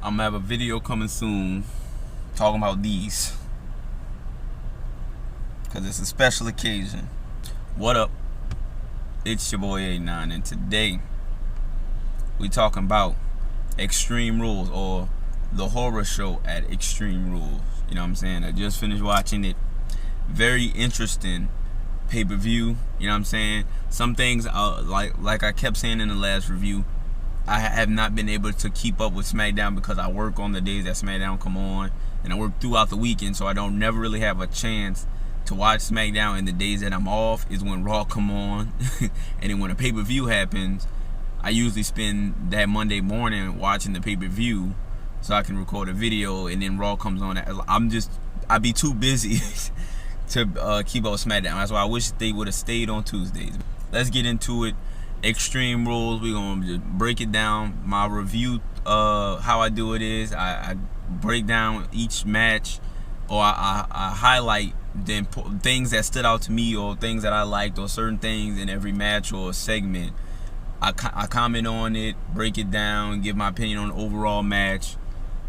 I'm gonna have a video coming soon talking about these, because it's a special occasion. What up? It's your boy Anon, and today we talking about Extreme Rules, or the horror show at Extreme Rules. You know what I'm saying? I just finished watching it. Very interesting pay-per-view. You know what I'm saying? Some things, like I kept saying in the last review, I have not been able to keep up with SmackDown because I work on the days that SmackDown come on, and I work throughout the weekend, so I don't never really have a chance to watch SmackDown. And the days that I'm off is when Raw come on, and then when a pay-per-view happens, I usually spend that Monday morning watching the pay-per-view so I can record a video, and then Raw comes on. I'd be too busy to keep up with SmackDown. That's why I wish they would have stayed on Tuesdays. Let's get into it. Extreme Rules. We're gonna just break it down. My review, how I do it is I break down each match, or I highlight the things that stood out to me, or things that I liked, or certain things in every match or segment. I comment on it, break it down, give my opinion on the overall match,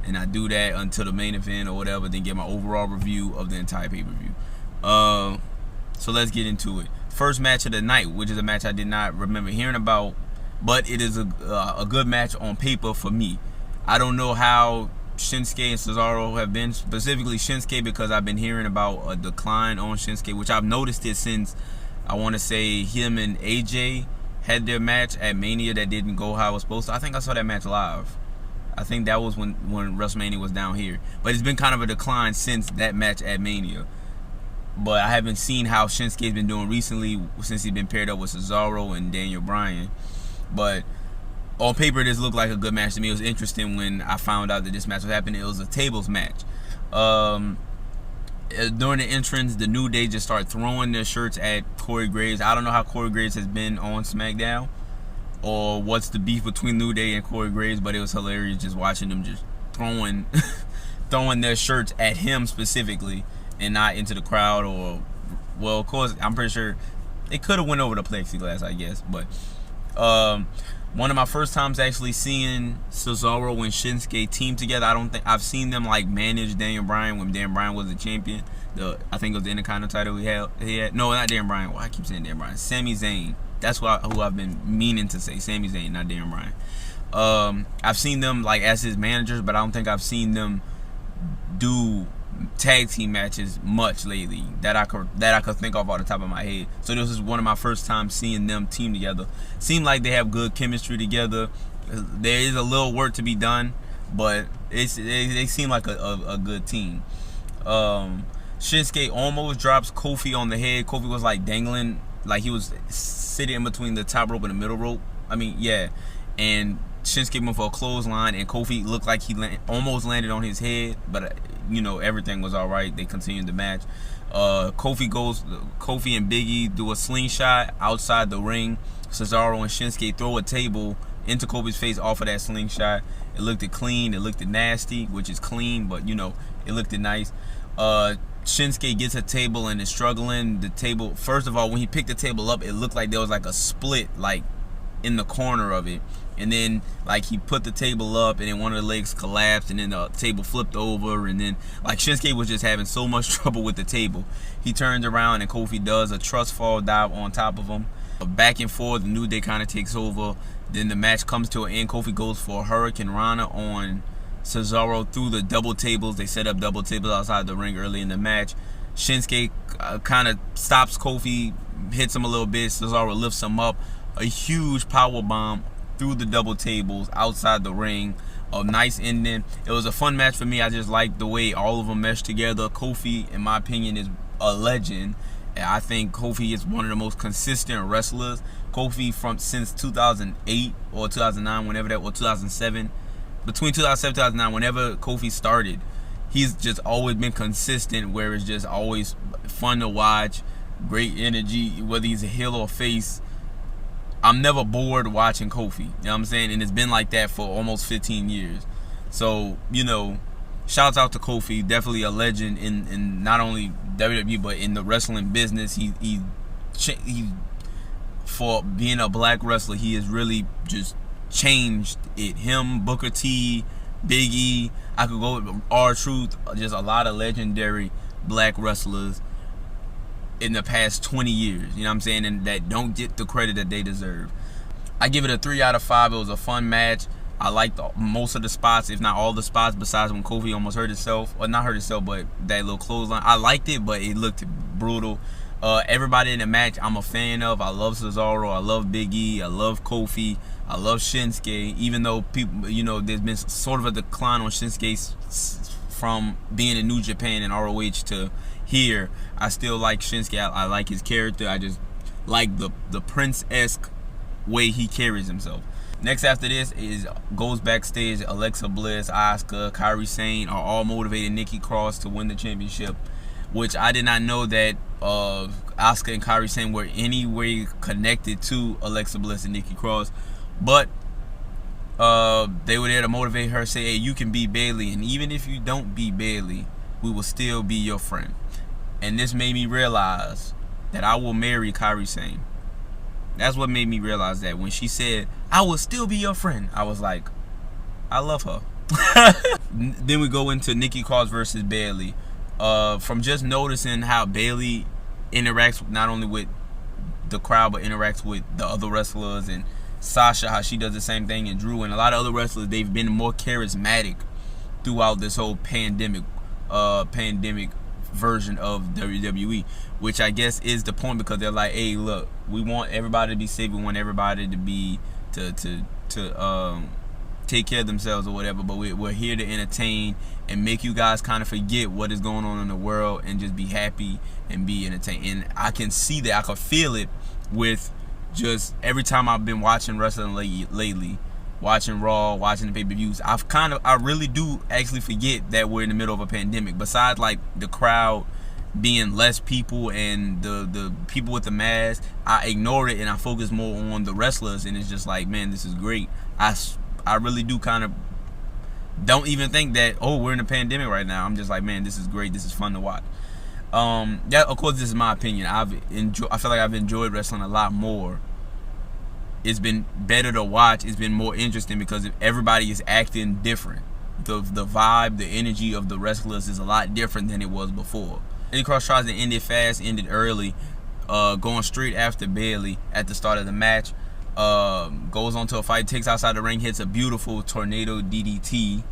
and I do that until the main event or whatever, then give my overall review of the entire pay-per-view. So let's get into it. First match of the night, which is a match I did not remember hearing about, but it is a good match on paper for me. I don't know how Shinsuke and Cesaro have been, specifically Shinsuke, because I've been hearing about a decline on Shinsuke, which I've noticed it since, I want to say, him and AJ had their match at Mania that didn't go how it was supposed to. I think I saw that match live. I think that was when WrestleMania was down here. But it's been kind of a decline since that match at Mania. But I haven't seen how Shinsuke's been doing recently since he's been paired up with Cesaro and Daniel Bryan. But on paper, this looked like a good match to me. It was interesting when I found out that this match was happening. It was a tables match. During the entrance, the New Day just started throwing their shirts at Corey Graves. I don't know how Corey Graves has been on SmackDown, or what's the beef between New Day and Corey Graves, but it was hilarious just watching them just throwing their shirts at him specifically, and not into the crowd. Or, well, of course, I'm pretty sure it could have went over the plexiglass, I guess. But one of my first times actually seeing Cesaro and Shinsuke team together. I don't think I've seen them like manage Daniel Bryan when Daniel Bryan was the champion. I think it was the Intercontinental title he had. No, not Daniel Bryan. Why I keep saying Daniel Bryan? Sami Zayn. That's who I've been meaning to say. Sami Zayn, not Daniel Bryan. I've seen them like as his managers, but I don't think I've seen them do tag team matches much lately that I could think of off the top of my head. So this is one of my first times seeing them team together. Seem like they have good chemistry together. There is a little work to be done, but they seem like a good team. Shinsuke almost drops Kofi on the head. Kofi was like dangling, like he was sitting in between the top rope and the middle rope. And Shinsuke went for a clothesline, and Kofi looked like he almost landed on his head, but everything was all right. They continued the match. Kofi and Big E do a slingshot outside the ring. Cesaro and Shinsuke throw a table into Kofi's face off of that slingshot. It looked clean. It looked nasty, which is clean, but it looked nice. Shinsuke gets a table and is struggling. The table, first of all, when he picked the table up, it looked like there was like a split, like in the corner of it. And then like he put the table up, and then one of the legs collapsed, and then the table flipped over, and then like Shinsuke was just having so much trouble with the table. He turns around and Kofi does a trust fall dive on top of him. Back and forth, the New Day kind of takes over. Then the match comes to an end. Kofi goes for a Hurricane Rana on Cesaro through the double tables. They set up double tables outside the ring early in the match. Shinsuke kind of stops Kofi, hits him a little bit. Cesaro lifts him up. A huge power bomb through the double tables outside the ring. A nice ending. It was a fun match for me. I just liked the way all of them meshed together. Kofi, in my opinion, is a legend. And I think Kofi is one of the most consistent wrestlers. Kofi since 2008 or 2009, whenever that was, 2007. Between 2007 and 2009, whenever Kofi started, he's just always been consistent, where it's just always fun to watch. Great energy, whether he's a heel or face. I'm never bored watching Kofi. You know what I'm saying? And it's been like that for almost 15 years. So, shouts out to Kofi. Definitely a legend in not only WWE, but in the wrestling business. He for being a black wrestler, he has really just changed it. Him, Booker T, Big E. I could go with R-Truth. Just a lot of legendary black wrestlers in the past 20 years. You know what I'm saying? And that don't get the credit that they deserve. I give it a 3 out of 5. It was a fun match. I liked most of the spots, if not all the spots, besides when Kofi almost hurt himself. Or not hurt himself, but that little clothesline. I liked it, but it looked brutal. Everybody in the match I'm a fan of. I love Cesaro. I love Big E. I love Kofi. I love Shinsuke. Even though people, you know, there's been sort of a decline on Shinsuke from being in New Japan and ROH to here. I still like Shinsuke. I like his character. I just like the Prince-esque way he carries himself. Next after this goes backstage. Alexa Bliss, Asuka, Kairi Sane are all motivating Nikki Cross to win the championship, which I did not know that Asuka and Kairi Sane were any way connected to Alexa Bliss and Nikki Cross. But they were there to motivate her, say, hey, you can beat Bayley, and even if you don't beat Bayley, we will still be your friend. And this made me realize that I will marry Kairi Sane. That's what made me realize that. When she said, I will still be your friend, I was like, I love her. Then we go into Nikki Cross versus Bayley. From just noticing how Bayley interacts not only with the crowd, but interacts with the other wrestlers, and Sasha, how she does the same thing, and Drew and a lot of other wrestlers, they've been more charismatic throughout this whole pandemic version of WWE, which I guess is the point, because they're like, hey, look, we want everybody to be safe, we want everybody to be to take care of themselves or whatever, but we're here to entertain and make you guys kind of forget what is going on in the world and just be happy and be entertained. And I can see that, I can feel it with just every time I've been watching wrestling lately, watching Raw, watching the pay-per-views, I really do actually forget that we're in the middle of a pandemic. Besides like the crowd being less people and the people with the masks, I ignore it and I focus more on the wrestlers, and it's just like, man, this is great. I really do kind of don't even think that, oh, we're in a pandemic right now. I'm just like, man, this is great. This is fun to watch. Yeah, of course, this is my opinion. I feel like I've enjoyed wrestling a lot more. It's been better to watch. It's been more interesting because everybody is acting different. The vibe, the energy of the wrestlers is a lot different than it was before. Nikki Cross tries to end it fast, ended early, going straight after Bayley at the start of the match. Goes on to a fight, takes outside the ring, hits a beautiful tornado DDT.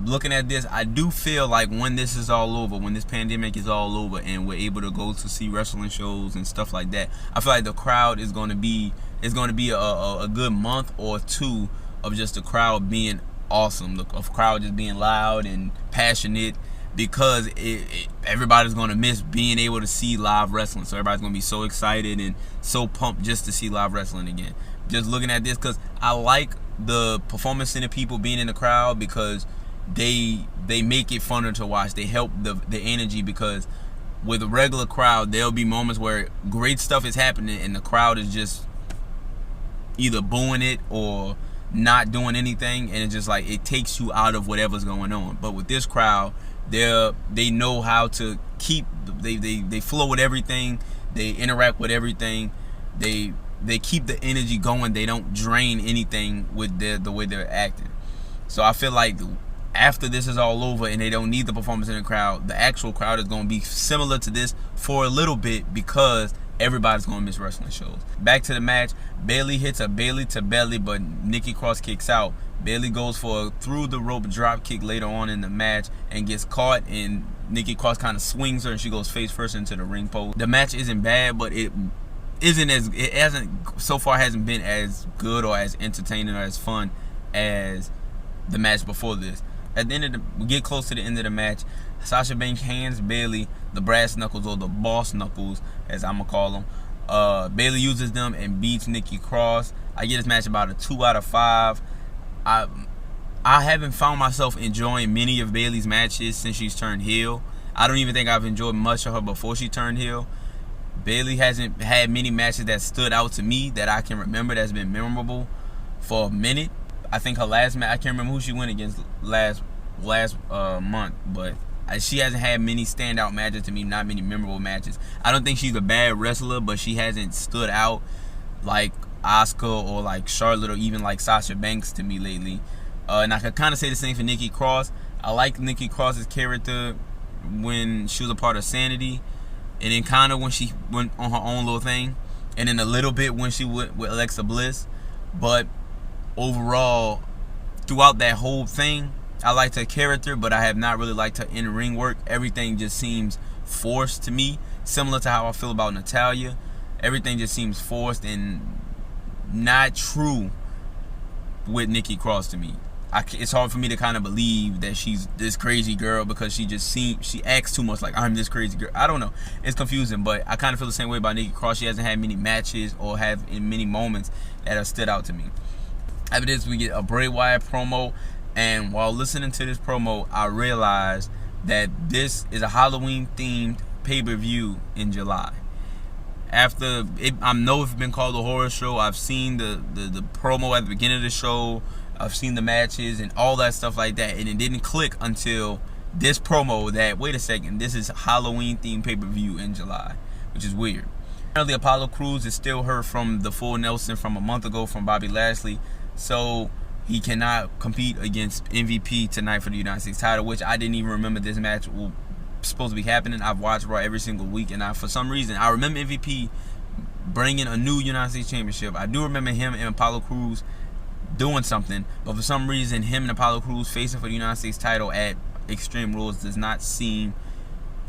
Looking at this, I do feel like when this is all over, when this pandemic is all over and we're able to go to see wrestling shows and stuff like that, I feel like the crowd is going to be a good month or two of just the crowd being awesome, of crowd just being loud and passionate, because everybody's going to miss being able to see live wrestling. So everybody's going to be so excited and so pumped just to see live wrestling again. Just looking at this, because I like the performance center people being in the crowd, because they make it funner to watch. They help the energy, because with a regular crowd, there'll be moments where great stuff is happening and the crowd is just either booing it or not doing anything, and it's just like it takes you out of whatever's going on. But with this crowd, they know how to keep they flow with everything, they interact with everything, they keep the energy going, they don't drain anything with the way they're acting. So I feel like after this is all over and they don't need the performance in the crowd, the actual crowd is going to be similar to this for a little bit, because everybody's going to miss wrestling shows. Back to the match, Bayley hits a Bayley to belly, but Nikki Cross kicks out. Bayley goes for a through the rope drop kick later on in the match and gets caught, and Nikki Cross kind of swings her and she goes face first into the ring post. The match isn't bad, but it hasn't been as good or as entertaining or as fun as the match before this. At the end we get close to the end of the match, Sasha Banks hands Bayley the brass knuckles, or the boss knuckles as I'm gonna call them. Bayley uses them and beats Nikki Cross. I give this match about a 2 out of 5. I haven't found myself enjoying many of Bayley's matches since she's turned heel. I don't even think I've enjoyed much of her before she turned heel. Bayley hasn't had many matches that stood out to me that I can remember that's been memorable for a minute. I think her last match, I can't remember who she went against last month, but she hasn't had many standout matches to me, not many memorable matches. I don't think she's a bad wrestler, but she hasn't stood out like Asuka or like Charlotte or even like Sasha Banks to me lately. And I could kind of say the same for Nikki Cross. I like Nikki Cross's character when she was a part of Sanity, and then kind of when she went on her own little thing, and then a little bit when she went with Alexa Bliss. But overall, throughout that whole thing, I liked her character, but I have not really liked her in-ring work. Everything just seems forced to me, similar to how I feel about Natalya. Everything just seems forced and not true with Nikki Cross to me. It's hard for me to kind of believe that she's this crazy girl, because she acts too much like I'm this crazy girl. I don't know. It's confusing, but I kind of feel the same way about Nikki Cross. She hasn't had many matches or have in many moments that have stood out to me. After this, we get a Bray Wyatt promo, and while listening to this promo, I realized that this is a Halloween-themed pay-per-view in July. After I know it's been called a horror show. I've seen the promo at the beginning of the show. I've seen the matches and all that stuff like that, and it didn't click until this promo that, wait a second, this is Halloween-themed pay-per-view in July, which is weird. Apparently, Apollo Crews is still hurt from the full Nelson from a month ago from Bobby Lashley, so he cannot compete against MVP tonight for the United States title, which I didn't even remember this match was supposed to be happening. I've watched Raw every single week, and for some reason, I remember MVP bringing a new United States Championship. I do remember him and Apollo Crews doing something, but for some reason, him and Apollo Crews facing for the United States title at Extreme Rules does not seem,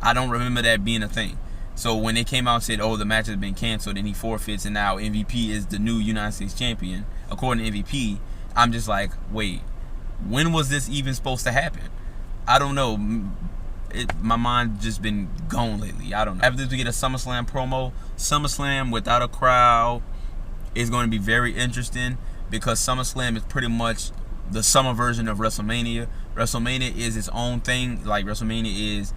I don't remember that being a thing. So when they came out and said, oh, the match has been canceled and he forfeits and now MVP is the new United States champion, according to MVP, I'm just like, wait, when was this even supposed to happen? I don't know. My mind just been gone lately. I don't know. After this, we get a SummerSlam promo. SummerSlam without a crowd is going to be very interesting, because SummerSlam is pretty much the summer version of WrestleMania. WrestleMania is its own thing. Like, WrestleMania is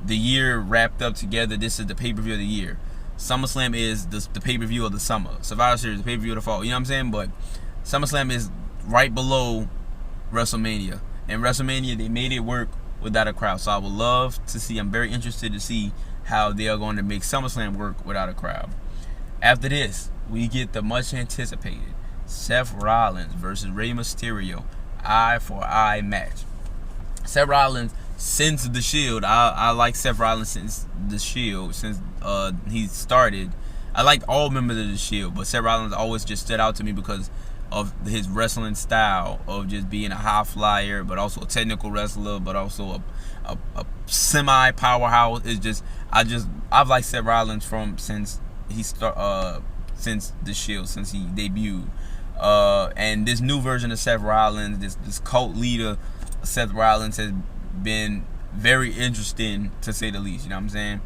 the year wrapped up together. This is the pay-per-view of the year. SummerSlam is the pay-per-view of the summer. Survivor Series, the pay-per-view of the fall. You know what I'm saying? But SummerSlam is right below WrestleMania. And WrestleMania, they made it work without a crowd. So I would love to see, I'm very interested to see how they are going to make SummerSlam work without a crowd. After this, we get the much anticipated Seth Rollins versus Rey Mysterio eye for eye match. Seth Rollins since the Shield, I like Seth Rollins since the Shield, since he started. I liked all members of the Shield, but Seth Rollins always just stood out to me because of his wrestling style of just being a high flyer, but also a technical wrestler, but also a semi powerhouse. I've liked Seth Rollins since the Shield, since he debuted. And this new version of Seth Rollins, this cult leader Seth Rollins, has been very interesting, to say the least. You know what I'm saying?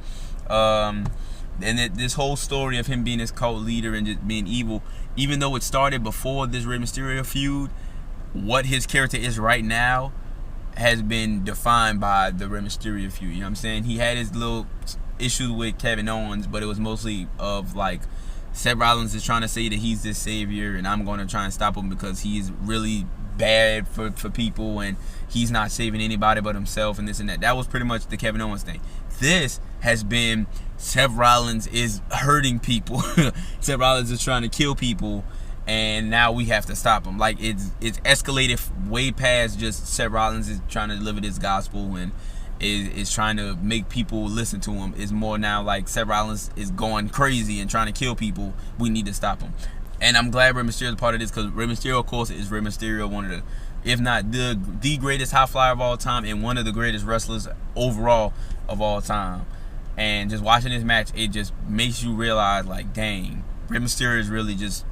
And this whole story of him being this cult leader and just being evil, even though it started before this Rey Mysterio feud, what his character is right now has been defined by the Rey Mysterio feud. You know what I'm saying? He had his little issues with Kevin Owens, but it was mostly of like, Seth Rollins is trying to say that he's this savior and I'm going to try and stop him because he's really bad for people and he's not saving anybody but himself and this and that. That was pretty much the Kevin Owens thing. This has been Seth Rollins is hurting people. Seth Rollins is trying to kill people, and now we have to stop him. Like, it's escalated way past just Seth Rollins is trying to deliver this gospel and is trying to make people listen to him. It's more now like Seth Rollins is going crazy and trying to kill people. We need to stop him. And I'm glad Rey Mysterio is part of this, because Rey Mysterio, of course, is Rey Mysterio, one of the, if not the greatest high flyer of all time, and one of the greatest wrestlers overall of all time. And just watching this match, it just makes you realize, like, dang, Rey Mysterio is really just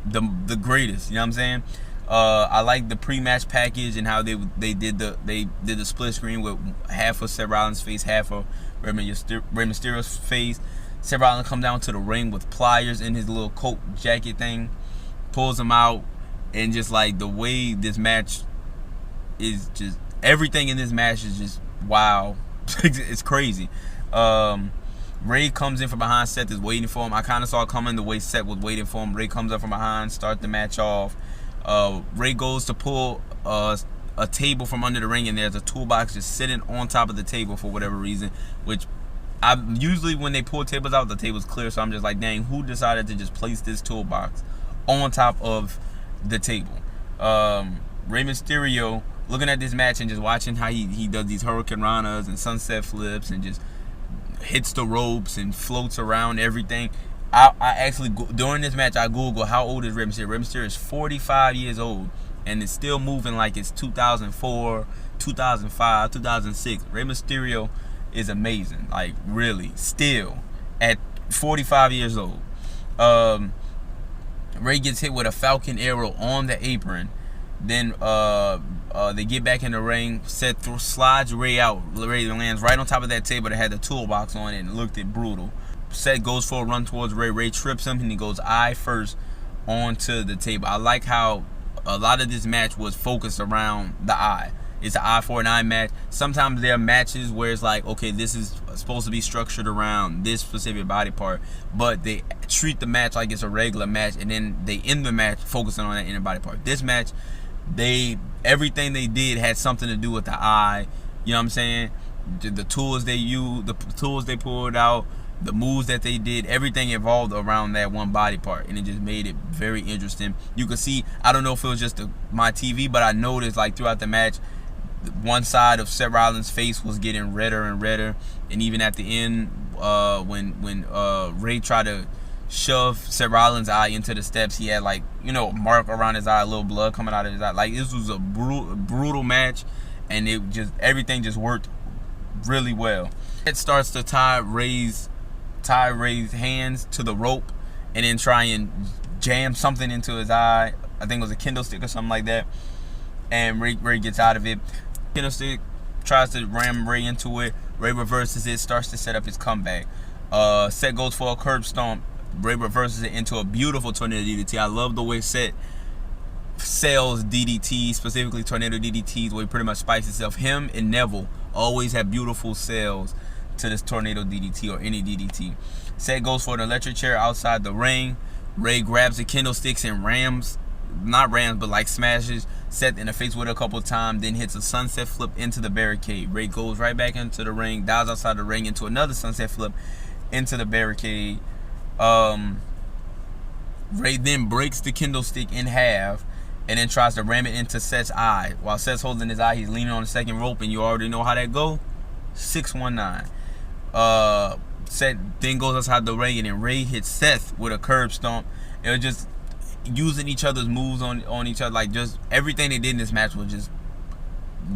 the greatest. You know what I'm saying? I like the pre-match package and how they did the split screen with half of Seth Rollins' face, half of Rey Mysterio's face. Seth Rollins comes down to the ring with pliers in his little coat jacket thing, pulls him out, and just like the way this match is, just everything in this match is just wow. It's crazy. Ray comes in from behind. Seth is waiting for him. I kind of saw it coming the way Seth was waiting for him. Ray comes up from behind, start the match off. Ray goes to pull a table from under the ring, and there's a toolbox just sitting on top of the table for whatever reason, which I usually, when they pull tables out, the table's clear, so I'm just like, dang, who decided to just place this toolbox on top of the table? Rey Mysterio, looking at this match and just watching how he does these hurricane ranas and sunset flips and just hits the ropes and floats around everything. I actually, during this match, I Googled how old is Rey Mysterio. Rey Mysterio is 45 years old and is still moving like it's 2004, 2005, 2006. Rey Mysterio is amazing. Like, really, still at 45 years old. Rey gets hit with a Falcon Arrow on the apron. Then they get back in the ring. Seth slides Rey out. Rey lands right on top of that table that had the toolbox on it and looked it brutal. Seth goes for a run towards Rey. Rey trips him and he goes eye first onto the table. I like how a lot of this match was focused around the eye. It's an eye for an eye match. Sometimes there are matches where it's like, okay, this is supposed to be structured around this specific body part, but they treat the match like it's a regular match, and then they end the match focusing on that inner body part. This match, everything they did had something to do with the eye. You know what I'm saying? The tools they used, the tools they pulled out, the moves that they did, everything evolved around that one body part, and it just made it very interesting. You could see, I don't know if it was just my TV, but I noticed like throughout the match, one side of Seth Rollins' face was getting redder and redder, and even at the end, when Rey tried to shove Seth Rollins' eye into the steps, he had like, you know, a mark around his eye, a little blood coming out of his eye. Like, this was a brutal match, and everything just worked really well. It starts to tie Rey's hands to the rope and then try and jam something into his eye. I think it was a kendo stick or something like that. And Rey gets out of it. Kendo stick tries to ram Rey into it. Rey reverses it, starts to set up his comeback. Seth goes for a curb stomp. Rey reverses it into a beautiful tornado DDT. I love the way Seth sells DDT, specifically tornado DDTs, where he pretty much spikes himself. Him and Neville always have beautiful sells to this tornado DDT or any DDT. Seth goes for an electric chair outside the ring. Rey grabs the kendo sticks and smashes Seth in the face with it a couple of times, then hits a sunset flip into the barricade. Rey goes right back into the ring, dives outside the ring into another sunset flip into the barricade. Rey then breaks the kendo stick in half and then tries to ram it into Seth's eye. While Seth's holding his eye, he's leaning on the second rope, and you already know how that go. 619. Seth then goes outside the ring, and then Rey hits Seth with a curb stomp. It was just using each other's moves on each other. Like, just everything they did in this match was just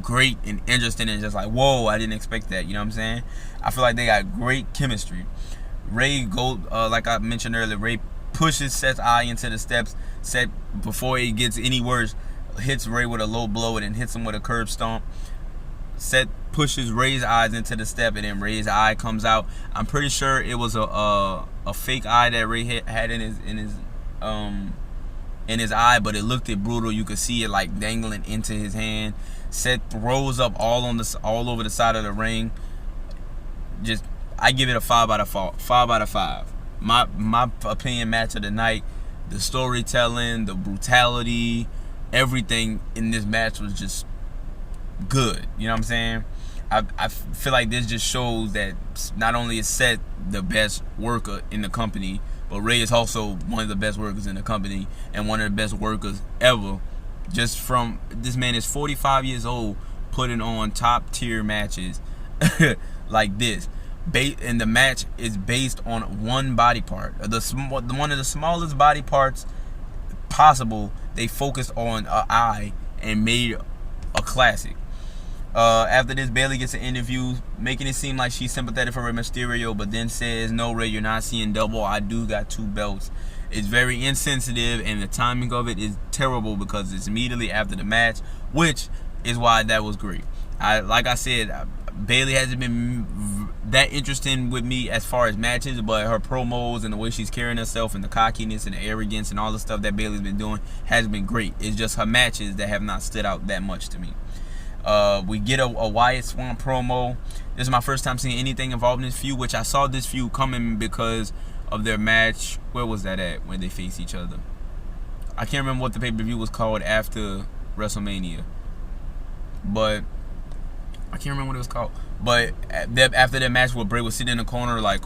great and interesting, and just like, whoa, I didn't expect that. You know what I'm saying? I feel like they got great chemistry. Rey goes, like I mentioned earlier, Rey pushes Seth's eye into the steps. Seth, before it gets any worse, hits Rey with a low blow and then hits him with a curb stomp. Seth pushes Rey's eyes into the step, and then Rey's eye comes out. I'm pretty sure it was a fake eye that Rey had in his eye, but it looked brutal. You could see it like dangling into his hand. Seth throws up all over the side of the ring. Just, I give it a 5 out of 5. My opinion match of the night. The storytelling, the brutality, everything in this match was just good. You know what I'm saying? I feel like this just shows that not only is Seth the best worker in the company, but Rey is also one of the best workers in the company and one of the best workers ever. Just from, this man is 45 years old putting on top tier matches like this. And the match is based on one body part. One of the smallest body parts possible. They focused on an eye and made a classic. After this, Bayley gets an interview, making it seem like she's sympathetic for Rey Mysterio, but then says, "No, Rey, you're not seeing double. I do got 2 belts." It's very insensitive, and the timing of it is terrible because it's immediately after the match, which is why that was great. Like I said, Bayley hasn't been that interesting with me as far as matches, but her promos and the way she's carrying herself and the cockiness and the arrogance and all the stuff that Bayley's been doing has been great. It's just her matches that have not stood out that much to me. We get a Wyatt Swan promo. This is my first time seeing anything involved in this feud, which I saw this feud coming because of their match. Where was that at when they faced each other? I can't remember what the pay-per-view was called after WrestleMania, but I can't remember what it was called. But after that match where Bray was sitting in the corner like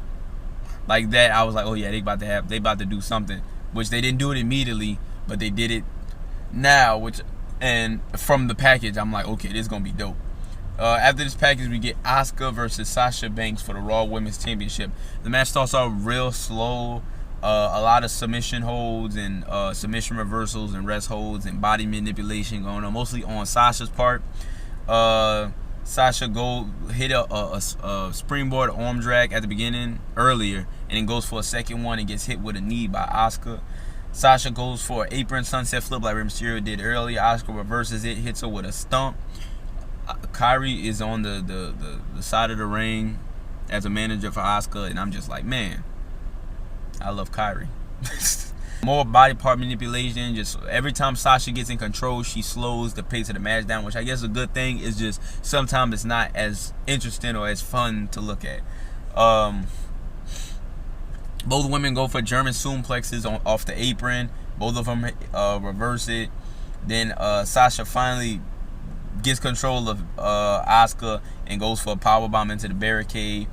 that, I was like, oh yeah, they about to do something. Which they didn't do it immediately, but they did it Now, and from the package, I'm like, okay, this is gonna be dope. After this package, we get Asuka versus Sasha Banks for the Raw Women's Championship. The match starts out real slow. A lot of submission holds and submission reversals and rest holds and body manipulation going on, mostly on Sasha's part. Sasha hit a springboard arm drag at the beginning earlier, and then goes for a second one and gets hit with a knee by Asuka. Sasha goes for an apron sunset flip like Mysterio did earlier. Asuka reverses it, hits her with a stomp. Kairi is on the side of the ring as a manager for Asuka, and I'm just like, man, I love Kairi. More body part manipulation. Just every time Sasha gets in control, she slows the pace of the match down, which I guess is a good thing. It's just sometimes it's not as interesting or as fun to look at. Both women go for German suplexes off the apron. Both of them reverse it. Then Sasha finally gets control of Asuka and goes for a powerbomb into the barricade.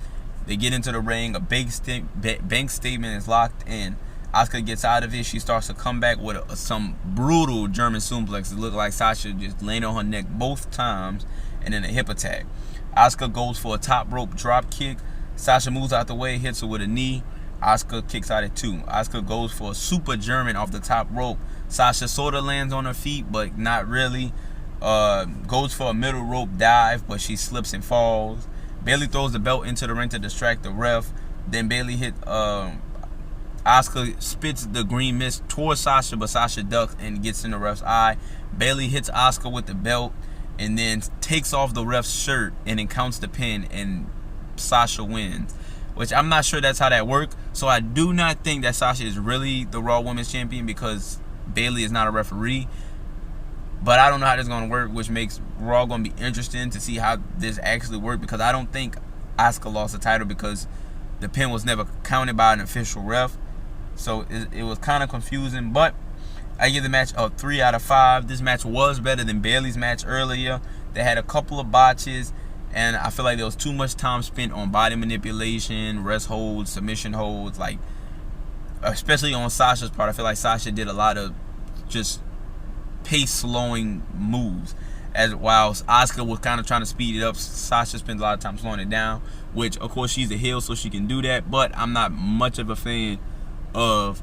They get into the ring. A bank statement is locked in. Asuka gets out of it. She starts to come back with some brutal German suplexes. It looked like Sasha just landed on her neck both times, and then a hip attack. Asuka goes for a top rope drop kick. Sasha moves out the way, hits her with a knee. Asuka kicks out at 2. Asuka goes for a super German off the top rope. Sasha sort of lands on her feet, but not really. Goes for a middle rope dive, but she slips and falls. Bayley throws the belt into the ring to distract the ref. Then Bayley hit Asuka spits the green mist towards Sasha, but Sasha ducks and gets in the ref's eye. Bayley hits Asuka with the belt and then takes off the ref's shirt and then counts the pin, and Sasha wins. Which I'm not sure that's how that works. So I do not think that Sasha is really the Raw Women's Champion because Bayley is not a referee. But I don't know how this is going to work, which makes Raw going to be interesting to see how this actually works, because I don't think Asuka lost the title because the pin was never counted by an official ref. So it was kind of confusing, but I give the match a 3 out of 5. This match was better than Bayley's match earlier. They had a couple of botches, and I feel like there was too much time spent on body manipulation, rest holds, submission holds, like especially on Sasha's part. I feel like Sasha did a lot of just pace slowing moves, as while Asuka was kind of trying to speed it up. Sasha spends a lot of time slowing it down, which of course she's a heel so she can do that, but I'm not much of a fan of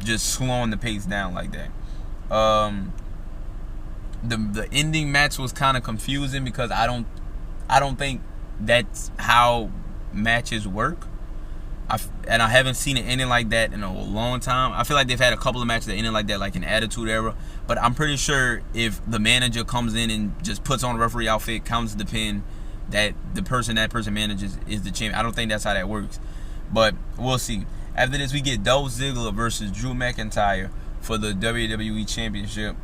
just slowing the pace down like that. The ending match was kind of confusing because I don't think that's how matches work. And I haven't seen it ending like that in a long time. I feel like they've had a couple of matches that ended like that, like in Attitude Era. But I'm pretty sure if the manager comes in and just puts on a referee outfit, counts the pin, that person manages is the champion. I don't think that's how that works. But we'll see. After this, we get Dolph Ziggler versus Drew McIntyre for the WWE Championship.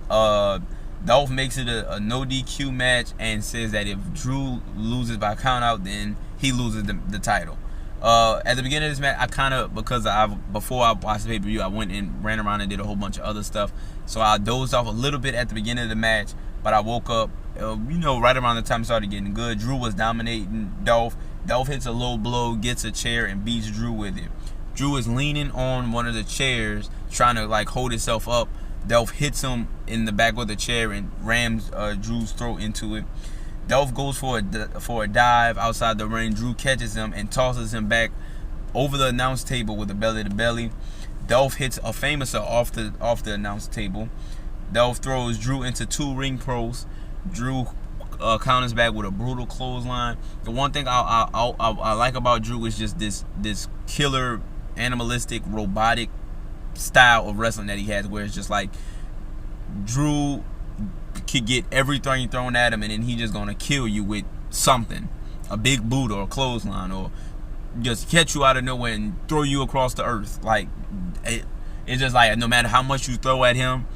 Dolph makes it a no DQ match and says that if Drew loses by countout, then he loses the title. At the beginning of this match, I kind of, before I watched the pay-per-view, I went and ran around and did a whole bunch of other stuff. So I dozed off a little bit at the beginning of the match, but I woke up, right around the time it started getting good. Drew was dominating Dolph. Dolph hits a low blow, gets a chair, and beats Drew with it. Drew is leaning on one of the chairs, trying to hold himself up. Dolph hits him in the back with the chair and rams Drew's throat into it. Dolph goes for a dive outside the ring. Drew catches him and tosses him back over the announce table with a belly-to-belly. Dolph hits a famouser off the announce table. Dolph throws Drew into 2 ring posts. Drew counters back with a brutal clothesline. The one thing I like about Drew is just this killer, animalistic, robotic style of wrestling that he has, where it's just like Drew could get everything thrown at him and then he's just gonna kill you with something, a big boot or a clothesline, or just catch you out of nowhere and throw you across the earth. Like it's just like no matter how much you throw at him,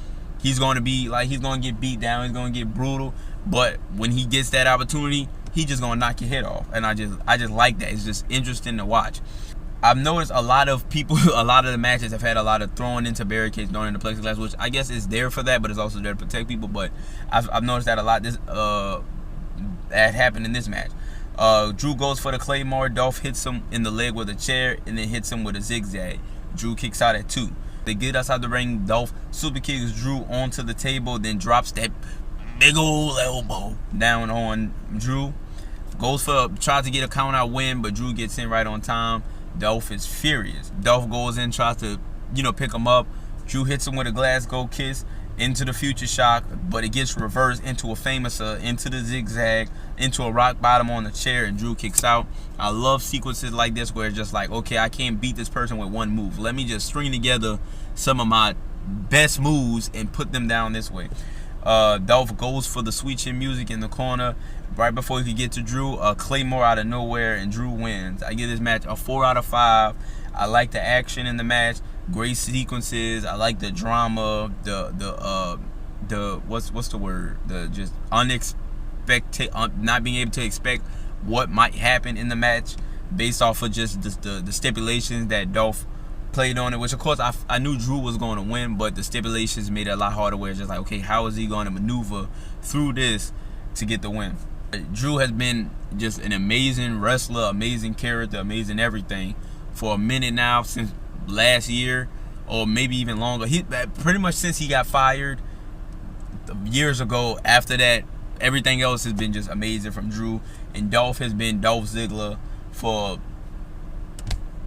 he's gonna get beat down, he's gonna get brutal, but when he gets that opportunity, he's just gonna knock your head off. And I just like that. It's just interesting to watch. I've noticed a lot of the matches have had a lot of throwing into barricades, throwing into plexiglass, which I guess is there for that, but it's also there to protect people. But I've noticed that a lot. That happened in this match. Drew goes for the Claymore. Dolph hits him in the leg with a chair and then hits him with a zigzag. Drew kicks out at 2. They get outside the ring. Dolph super kicks Drew onto the table, then drops that big old elbow down on Drew. Tries to get a count out win, but Drew gets in right on time. Dolph is furious. Dolph goes in, tries to, pick him up. Drew hits him with a Glasgow kiss into the future shock, but it gets reversed into a famous, into the zigzag, into a rock bottom on the chair, and Drew kicks out. I love sequences like this where it's just like, okay, I can't beat this person with one move. Let me just string together some of my best moves and put them down this way. Dolph goes for the sweet chin music in the corner. Right before he could get to Drew, Claymore out of nowhere, and Drew wins. I give this match a 4 out of 5. I like the action in the match, great sequences. I like the drama, the what's the word? The just unexpected, not being able to expect what might happen in the match based off of just the stipulations that Dolph played on it. Which of course I knew Drew was going to win, but the stipulations made it a lot harder. Where it's just like, okay, how is he going to maneuver through this to get the win? Drew has been just an amazing wrestler, amazing character, amazing everything for a minute now, since last year or maybe even longer. He pretty much since he got fired years ago. After that, everything else has been just amazing from Drew. And Dolph has been Dolph Ziggler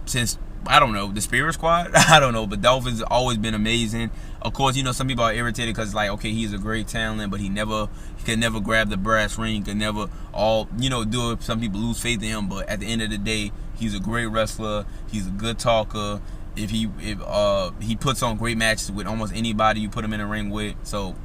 since, I don't know, the Spirit Squad? I don't know, but Dolph has always been amazing. Of course, some people are irritated because, like, okay, he's a great talent, but he can never grab the brass ring, can never do it. Some people lose faith in him, but at the end of the day, he's a great wrestler. He's a good talker. If he puts on great matches with almost anybody you put him in a ring with. So,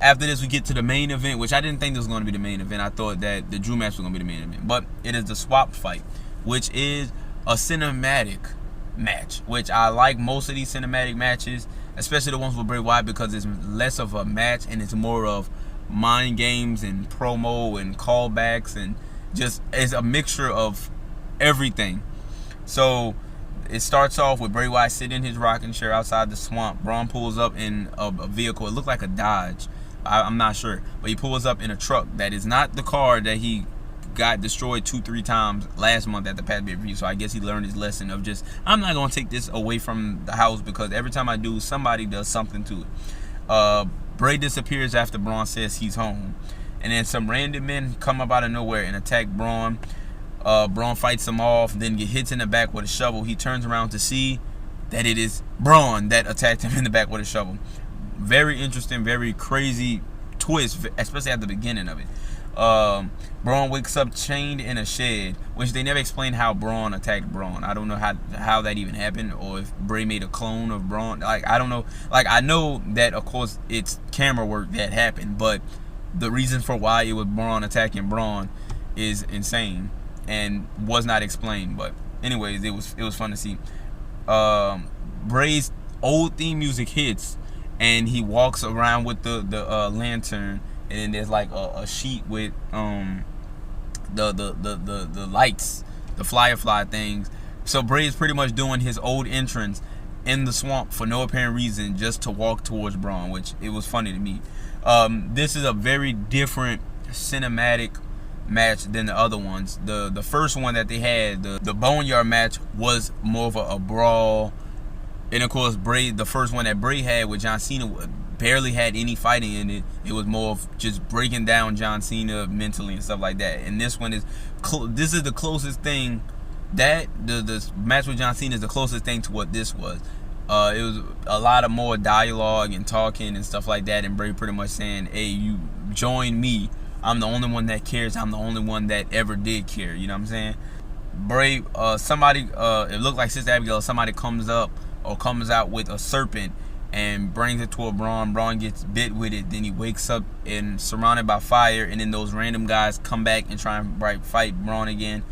after this, we get to the main event, which I didn't think this was going to be the main event. I thought that the Drew match was going to be the main event, but it is the swap fight, which is a cinematic match, which I like most of these cinematic matches, especially the ones with Bray Wyatt, because it's less of a match and it's more of mind games and promo and callbacks, and just it's a mixture of everything. So it starts off with Bray Wyatt sitting in his rocking chair outside the swamp. Braun pulls up in a vehicle. It looked like a Dodge. I'm not sure, but he pulls up in a truck that is not the car that he got destroyed 2-3 times last month at the past pay-per-view. So I guess he learned his lesson of just, I'm not going to take this away from the house, because every time I do, somebody does something to it. Bray disappears after Braun says he's home, and then some random men come up out of nowhere and attack Braun. Braun fights them off, then get hits in the back with a shovel. He turns around to see that it is Braun that attacked him in the back with a shovel. Very interesting, very crazy twist, especially at the beginning of it. Braun wakes up chained in a shed, which they never explained how Braun attacked Braun. I don't know how that even happened, or if Bray made a clone of Braun. Like, I don't know. Like, I know that, of course, it's camera work that happened, but the reason for why it was Braun attacking Braun is insane and was not explained. But anyways, it was fun to see. Bray's old theme music hits, and he walks around with the lantern. And then there's like a sheet with the lights, the firefly things. So Bray is pretty much doing his old entrance in the swamp for no apparent reason, just to walk towards Braun, which it was funny to me. This is a very different cinematic match than the other ones. The first one that they had, the Boneyard match, was more of a brawl. And of course, Bray, the first one that Bray had with John Cena, barely had any fighting in it. It was more of just breaking down John Cena mentally and stuff like that. And this one is this is the closest thing that the match with John Cena is the closest thing to what this was. It was a lot of more dialogue and talking and stuff like that, and Bray pretty much saying, hey, you join me, I'm the only one that cares, I'm the only one that ever did care. You know what I'm saying? Bray, it looked like Sister Abigail, somebody comes out with a serpent and brings it to a Braun. Braun gets bit with it. Then he wakes up and surrounded by fire. And then those random guys come back and try and fight Braun again.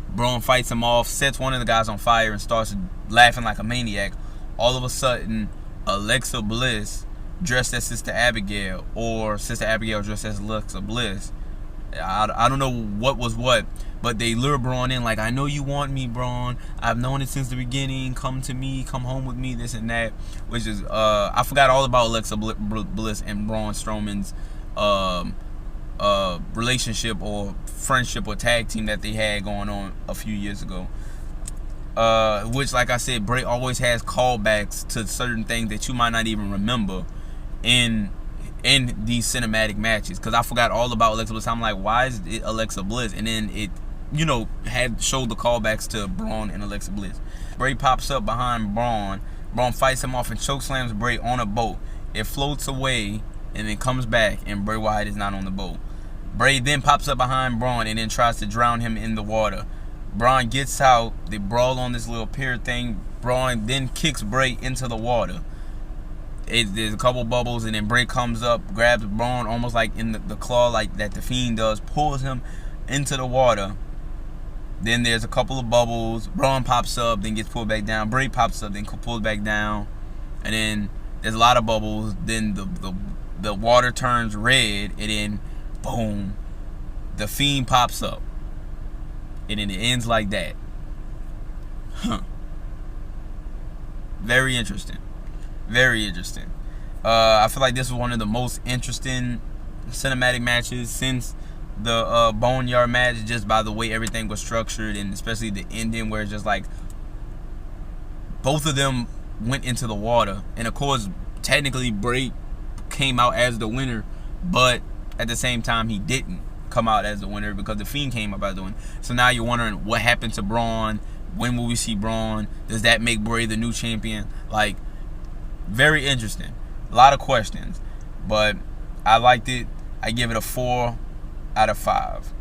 Braun fights him off, sets one of the guys on fire, and starts laughing like a maniac. All of a sudden, Alexa Bliss, dressed as Sister Abigail, or Sister Abigail dressed as Alexa Bliss, I don't know what was what, but they lure Braun in like, I know you want me, Braun. I've known it since the beginning. Come to me. Come home with me. This and that. Which is, I forgot all about Alexa Bliss and Braun Strowman's relationship or friendship or tag team that they had going on a few years ago. which, like I said, Bray always has callbacks to certain things that you might not even remember in these cinematic matches. Because I forgot all about Alexa Bliss. I'm like, why is it Alexa Bliss? And then it, had showed the callbacks to Braun and Alexa Bliss. Bray pops up behind Braun. Braun fights him off and chokeslams Bray on a boat. It floats away and then comes back, and Bray Wyatt is not on the boat. Bray then pops up behind Braun and then tries to drown him in the water. Braun gets out. They brawl on this little pier thing. Braun then kicks Bray into the water. There's a couple bubbles, and then Bray comes up, grabs Braun almost like in the claw like that the Fiend does, pulls him into the water. Then there's a couple of bubbles. Braun pops up, then gets pulled back down. Bray pops up, then pulls back down. And then there's a lot of bubbles. Then the water turns red, and then boom, the Fiend pops up. And then it ends like that. Very interesting. Very interesting. I feel like this was one of the most interesting cinematic matches since the Boneyard match, just by the way everything was structured, and especially the ending where it's just like both of them went into the water. And of course, technically Bray came out as the winner, but at the same time he didn't come out as the winner because the Fiend came up as the winner. So now you're wondering what happened to Braun. When will we see Braun? Does that make Bray the new champion? Like, very interesting. A lot of questions, but I liked it. I give it a 4 out of 5.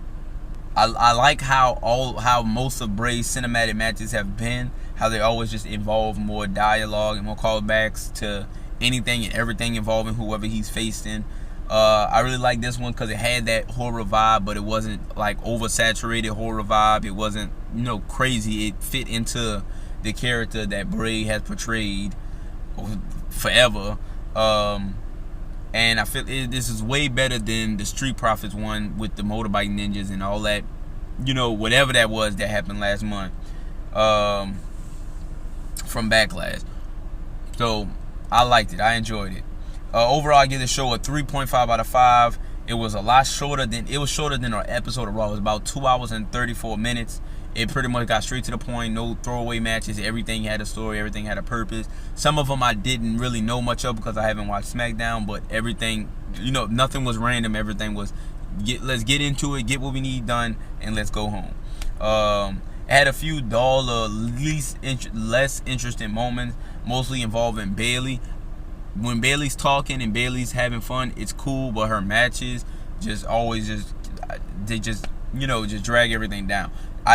I like how most of Bray's cinematic matches have been. How they always just involve more dialogue and more callbacks to anything and everything involving whoever he's facing. I really like this one because it had that horror vibe, but it wasn't like oversaturated horror vibe. It wasn't, crazy. It fit into the character that Bray has portrayed forever. And I feel this is way better than the Street Profits one with the motorbike ninjas and all that, whatever that was that happened last month from Backlash. So I liked it. I enjoyed it. Overall, I give the show a 3.5 out of 5. It was a lot shorter than our episode of Raw. It was about 2 hours and 34 minutes. It pretty much got straight to the point. No throwaway matches. Everything had a story. Everything had a purpose. Some of them I didn't really know much of because I haven't watched SmackDown. But everything, nothing was random. Everything was, let's get into it, get what we need done, and let's go home. It had a few dull or less interesting moments, mostly involving Bayley. When Bayley's talking and Bayley's having fun, it's cool, but her matches just drag everything down.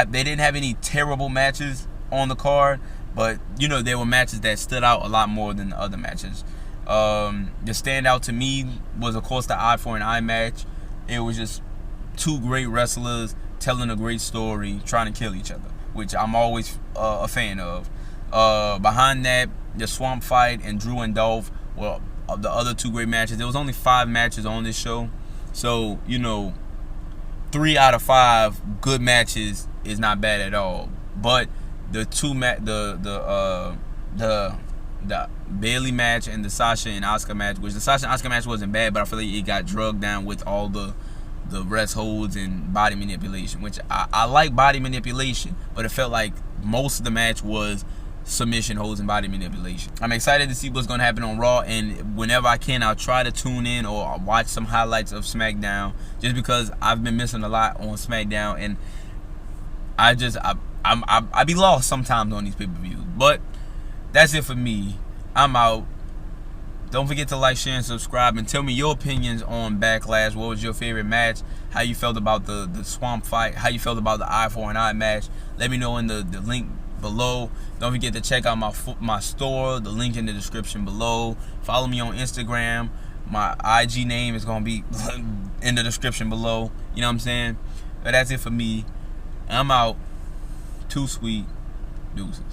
They didn't have any terrible matches on the card, but there were matches that stood out a lot more than the other matches. The standout to me was, of course, the eye for an eye match. It was just two great wrestlers telling a great story, trying to kill each other, which I'm always a fan of. Behind that, the Swamp Fight and Drew and Dolph were the other two great matches. There was only 5 matches on this show, so 3 out of 5 good matches is not bad at all. But the Bayley match and the Sasha and Asuka match, which the Sasha and Asuka match wasn't bad, but I feel like it got drugged down with all the rest holds and body manipulation, which I like body manipulation, but it felt like most of the match was submission holds and body manipulation. I'm excited to see what's going to happen on Raw, and whenever I can, I'll try to tune in or watch some highlights of SmackDown, just because I've been missing a lot on SmackDown, and I be lost sometimes on these pay-per-views. But that's it for me. I'm out. Don't forget to like, share, and subscribe, and tell me your opinions on Backlash. What was your favorite match? How you felt about the Swamp Fight? How you felt about the eye for an eye match? Let me know in the link below. Don't forget to check out my store, the link in the description below. Follow me on Instagram. My IG name is going to be in the description below. You know what I'm saying? But that's it for me. I'm out. Too sweet. Deuces.